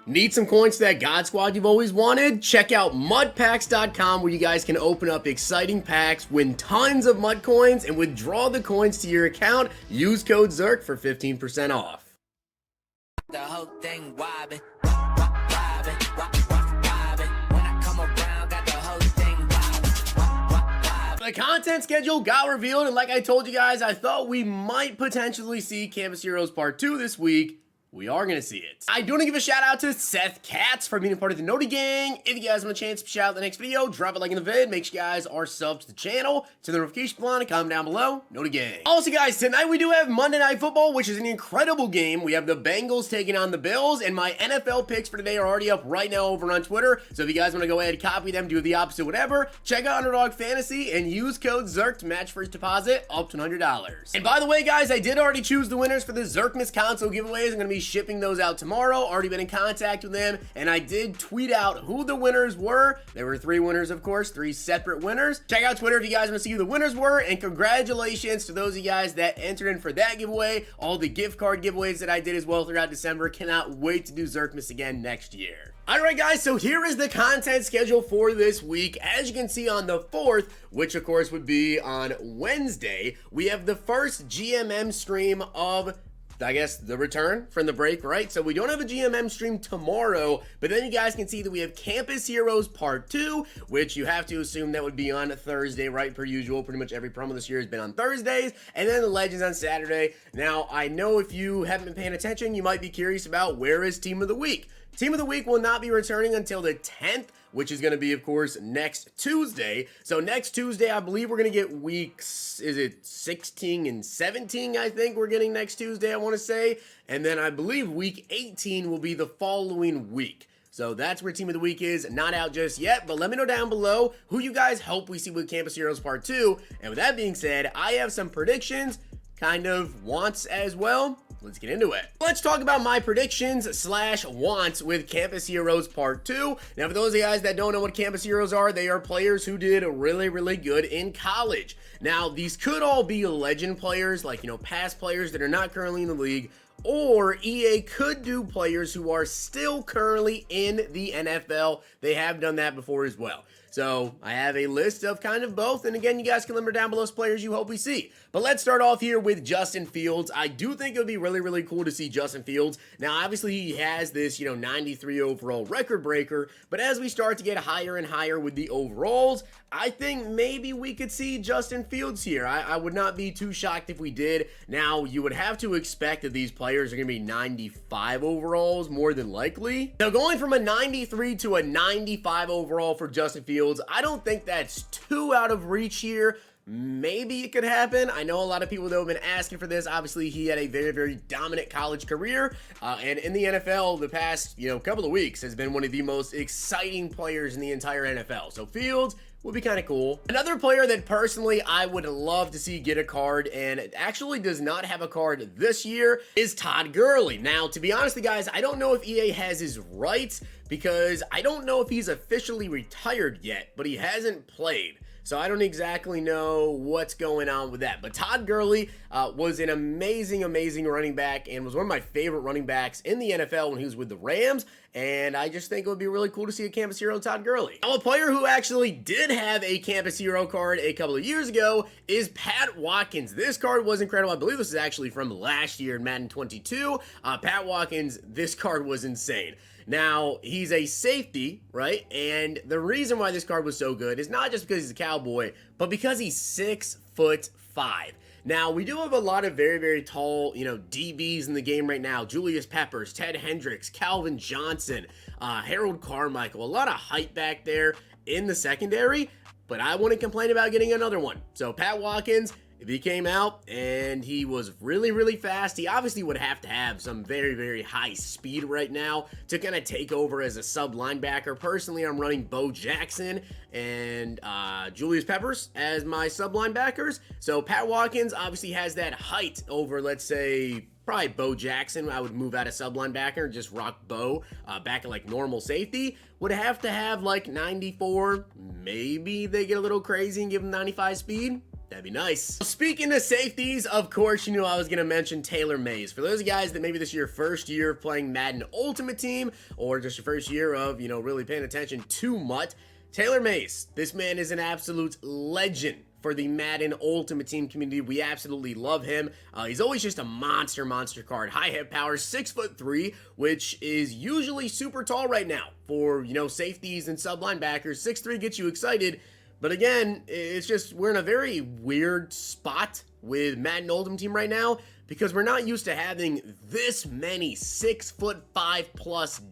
Need some coins to that God Squad you've always wanted? Check out mudpacks.com where you guys can open up exciting packs, win tons of mud coins, and withdraw the coins to your account. Use code ZERK for 15% off. The whole thing wobbin', wobbin'. When I come around, got the whole thing wobbin'. The content schedule got revealed, and like I told you guys, I thought we might potentially see Campus Heroes Part 2 this week. We are going to see it. I do want to give a shout out to Seth Katz for being a part of the Noti Gang. If you guys want a chance to shout out the next video, drop a like in the vid. Make sure you guys are subbed to the channel, to the notification bell, and comment down below. Noti Gang. Also guys, tonight we do have Monday Night Football, which is an incredible game. We have the Bengals taking on the Bills, and my NFL picks for today are already up right now over on Twitter. So if you guys want to go ahead and copy them, do the opposite, whatever, check out Underdog Fantasy and use code ZERK to match first deposit up to $100. And by the way guys, I did already choose the winners for the Zirksee console giveaways. I'm going to be shipping those out tomorrow. Already been in contact with them, and I did tweet out who the winners were. There were 3 winners, of course, 3 separate winners. Check out Twitter if you guys want to see who the winners were, and congratulations to those of you guys that entered in for that giveaway. All the gift card giveaways that I did as well throughout December. Cannot wait to do Zirksee again next year. Alright guys, so here is the content schedule for this week. As you can see on the 4th, which of course would be on Wednesday, we have the first GMM stream of, I guess, the return from the break, right? So we don't have a GMM stream tomorrow, but then you guys can see that we have Campus Heroes Part 2, which you have to assume that would be on Thursday, right? Per usual, pretty much every promo this year has been on Thursdays, and then the Legends on Saturday. Now, I know if you haven't been paying attention, you might be curious about where is Team of the Week. Team of the Week will not be returning until the 10th, which is going to be, of course, next Tuesday. So next Tuesday, I believe we're going to get weeks, is it 16 and 17, I think we're getting next Tuesday, I want to say. And then I believe week 18 will be the following week. So that's where Team of the Week is. Not out just yet, but let me know down below who you guys hope we see with Campus Heroes Part 2. And with that being said, I have some predictions, kind of wants as well. Let's get into it. Let's talk about my predictions slash wants with Campus Heroes Part 2. Now, for those of you guys that don't know what Campus Heroes are, they are players who did really, really good in college. Now, these could all be legend players, like, past players that are not currently in the league, or EA could do players who are still currently in the NFL. They have done that before as well. So I have a list of kind of both. And again, you guys can remember down below some players you hope we see. But let's start off here with Justin Fields. I do think it would be really, really cool to see Justin Fields. Now, obviously, he has this, 93 overall record breaker. But as we start to get higher and higher with the overalls, I think maybe we could see Justin Fields here. I would not be too shocked if we did. Now, you would have to expect that these players are going to be 95 overalls, more than likely. Now, going from a 93 to a 95 overall for Justin Fields, I don't think that's too out of reach here. Maybe it could happen. I know a lot of people though have been asking for this. Obviously, he had a very, very dominant college career, and in the NFL the past couple of weeks has been one of the most exciting players in the entire NFL. So Fields would be kind of cool. Another player that personally I would love to see get a card, and actually does not have a card this year, is Todd Gurley. Now, to be honest with you guys, I don't know if EA has his rights, because I don't know if he's officially retired yet, but he hasn't played. So I don't exactly know what's going on with that. But Todd Gurley was an amazing, amazing running back, and was one of my favorite running backs in the NFL when he was with the Rams. And I just think it would be really cool to see a Campus Hero Todd Gurley. Now, a player who actually did have a Campus Hero card a couple of years ago is Pat Watkins. This card was incredible. I believe this is actually from last year in Madden 22. Pat Watkins, this card was insane. Now, he's a safety, right? And the reason why this card was so good is not just because he's a cowboy, but because he's 6'5". Now, we do have a lot of very, very tall, DBs in the game right now. Julius Peppers, Ted Hendricks, Calvin Johnson, Harold Carmichael. A lot of height back there in the secondary, but I wouldn't complain about getting another one. So, Pat Watkins, if he came out and he was really, really fast, he obviously would have to have some very, very high speed right now to kind of take over as a sub linebacker. Personally, I'm running Bo Jackson and Julius Peppers as my sub linebackers. So Pat Watkins obviously has that height over, let's say, probably Bo Jackson. I would move out of sub linebacker and just rock Bo back at like normal safety. Would have to have like 94. Maybe they get a little crazy and give him 95 speed. That'd be nice. Speaking of safeties, of course, you knew I was going to mention Taylor Mays. For those guys that maybe this is your first year of playing Madden Ultimate Team, or just your first year of, really paying attention too much, Taylor Mays, this man is an absolute legend for the Madden Ultimate Team community. We absolutely love him. He's always just a monster card. High hit power, 6'3", which is usually super tall right now for, safeties and sub linebackers. 6'3" gets you excited. But again, it's just we're in a very weird spot with Madden Ultimate Team right now because we're not used to having this many 6'5+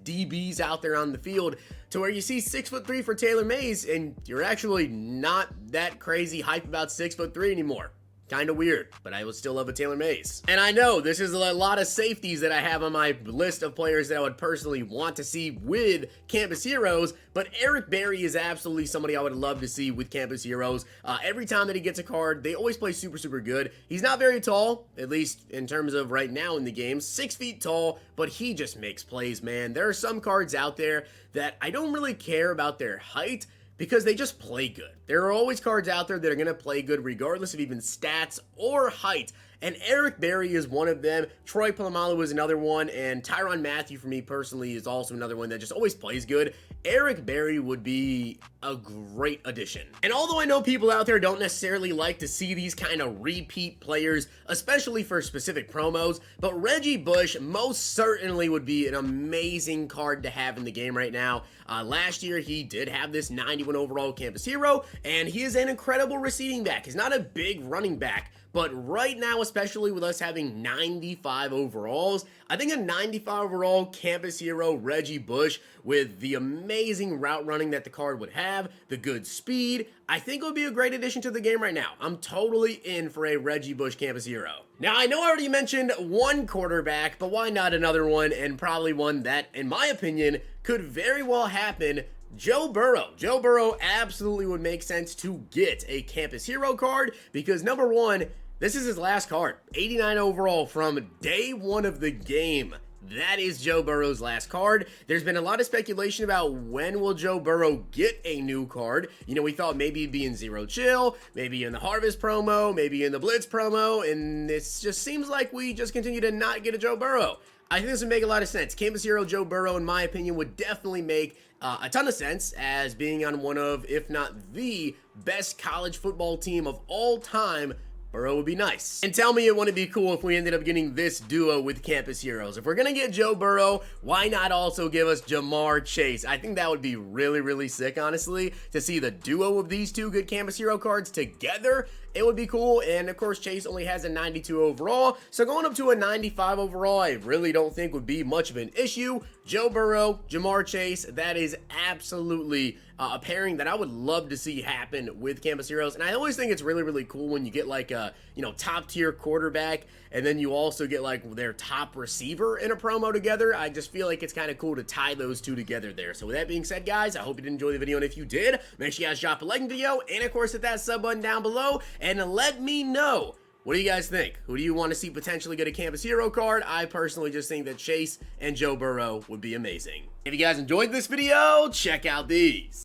DBs out there on the field to where you see 6'3" for Taylor Mays and you're actually not that crazy hype about 6'3" anymore. Kind of weird, but I would still love a Taylor Mays. And I know this is a lot of safeties that I have on my list of players that I would personally want to see with Campus Heroes, but Eric Berry is absolutely somebody I would love to see with Campus Heroes. Every time that he gets a card, they always play super good. He's not very tall, at least in terms of right now in the game, 6 feet tall, but he just makes plays, man. There are some cards out there that I don't really care about their height, because they just play good. There are always cards out there that are going to play good regardless of even stats or height. And Eric Berry is one of them. Troy Polamalu is another one. And Tyrann Mathieu, for me personally, is also another one that just always plays good. Eric Berry would be a great addition. And although I know people out there don't necessarily like to see these kind of repeat players, especially for specific promos, but Reggie Bush most certainly would be an amazing card to have in the game right now. Last year, he did have this 91 overall campus hero, and he is an incredible receiving back. He's not a big running back, but right now, especially with us having 95 overalls, I think a 95 overall campus hero Reggie Bush with the amazing route running that the card would have, the good speed, I think it would be a great addition to the game right now. I'm totally in for a Reggie Bush campus hero. Now, I know I already mentioned one quarterback, but why not another one, and probably one that, in my opinion, could very well happen. Joe Burrow. Joe Burrow absolutely would make sense to get a campus hero card because number one, this is his last card. 89 overall from day one of the game. That is Joe Burrow's last card. There's been a lot of speculation about when will Joe Burrow get a new card. We thought maybe it'd be in Zero Chill, maybe in the Harvest promo, maybe in the Blitz promo, and it just seems like we just continue to not get a Joe Burrow. I think this would make a lot of sense. Campus hero Joe Burrow, in my opinion, would definitely make a ton of sense as being on one of, if not the best college football team of all time. Burrow would be nice. And tell me it wouldn't be cool if we ended up getting this duo with Campus Heroes. If we're going to get Joe Burrow, why not also give us Jamar Chase? I think that would be really sick, honestly, to see the duo of these two good Campus Hero cards together. It would be cool, and of course Chase only has a 92 overall, so going up to a 95 overall I really don't think would be much of an issue. Joe Burrow, Jamar Chase, that is absolutely a pairing that I would love to see happen with Campus Heroes, and I always think it's really cool when you get like a top tier quarterback, and then you also get like their top receiver in a promo together. I just feel like it's kind of cool to tie those two together there. So with that being said, guys, I hope you did enjoy the video, and if you did, make sure you guys drop a like in the video, and of course hit that sub button down below, and let me know, what do you guys think? Who do you want to see potentially get a Campus Hero card? I personally just think that Chase and Joe Burrow would be amazing. If you guys enjoyed this video, check out these.